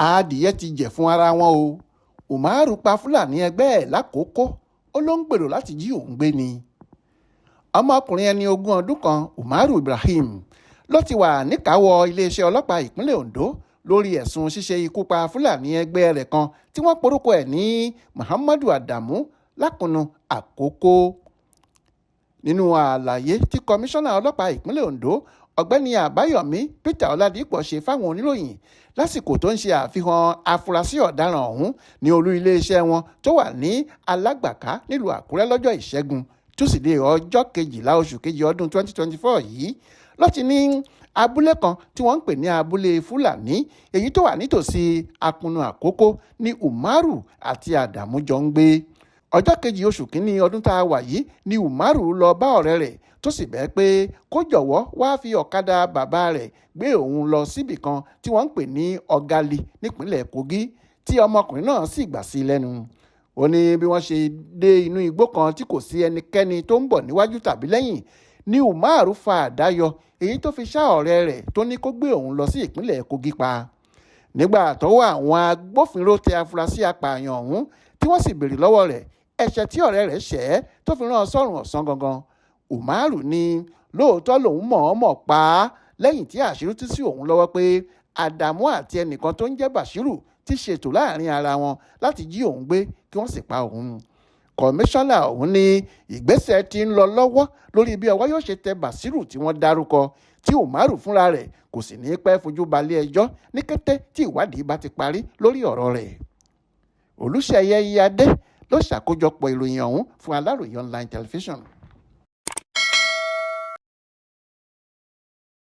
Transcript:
Adiẹ ti jẹ̀ fún ara wọn o. Umaru pa Fúlàní ẹgbẹ́ ẹ̀ lákòókò, ó ló ń gbèrò láti jí òun gbé ni. Ọmọkùnrin ẹni 20 ọdún kan, Umaru Ibrahim, ló ti wà níkàáwọ́ iléeṣẹ́ ọlọ́pàá ìpínlẹ̀ Ondo lórí ẹ̀sùn ṣíṣe ikú pa Fúlàní ẹgbẹ́ rẹ̀ kan tí wọ́n porúkọ ẹ̀ ní Muhammadu Adamu lákùnnù Àkókò. Nínú àlàyé tí kọmíṣánná ọlọ́pàá ìpínlẹ̀ Ondo ọ̀gbẹ́ni Àbáyọ̀mí Peter Ọládìpọ̀ ṣe fáwọn oníròyìn lásìkò tó ń ṣe àfihàn afurasí ọ̀daràn ọ̀hún ní olú iléeṣẹ́ wọn tó wà ní Alágbàká nílùú Àkúrẹ́ lọ́jọ́ Ìṣẹ́gun Túsìdeè ọjọ́ 12 oṣù kejì ọdún 2024 yìí, ló ti ní abúlé kan tí wọ́n ń pè ní abúlé Fúlàní èyí tó wà nítòsí akùnnù Àkókò ní Umaru àti Adamu jọ ń gbé. Ọjọ́ 2 oṣù kínní ọdún tá a wà yìí ni Umaru lọ bá ọ̀rẹ́ rẹ̀ tó sì bẹ́ẹ̀ pé kó jọ̀wọ́ wá fi ọ̀kadà bàbá rẹ̀ gbé òun lọ síbì kan tí wọ́n ń pè ní Ọ̀gálì nípínlẹ̀ Kogi, tí ọmọkùnrin náà sì gbà sí lẹ́nu. Ó ní bí wọ́n ṣe dé inú igbó kan tí kò sí ẹnikẹ́ni tó ń bọ̀ níwájú tàbí lẹ́yìn ni Umaru fa àdá yọ èyí tó fi ṣá ọ̀rẹ́ rẹ̀ tó ní kó gbé òun lọ sí ìpínlẹ̀ Kogi pa. Nígbà tọ́wọ́ àwọn agbófinró tẹ afurasí apààyàn ọ̀hún tí wọ́n sì béèrè lọ́wọ́ rẹ̀ ẹ̀ṣẹ̀ tí ọ̀rẹ́ rẹ̀ ṣẹ̀ tó fi rán sọ́run ọ̀sán gangan. Umaru ní lóòótọ́ lòun mọ̀ọ́mọ̀ pa á lẹ́yìn tí àṣírí tú sí òun lọ́wọ́ pé Adamu àti ẹnìkan tó ń jẹ́ Bashiru ti ṣètò láàrin ara wọn láti jí òun gbé kí wọ́n sì pa òun. Kọmíṣánná ọ̀hún ní ìgbésẹ̀ ti ń lọ lọ́wọ́ lórí bí ọwọ́ yóò ṣe tẹ Bashiru tí wọ́n dárúkọ, tí Umaru fúnra rẹ̀ kò sì ní pẹ́ fojú balẹ̀ ẹjọ́ ní kété tí ìwádìí bá ti parí lórí ọ̀rọ̀ rẹ̀. Olúṣèyẹ Iyadé ló ṣàkójọpọ̀ ìròyìn ọ̀hún fún Aláròyé online television.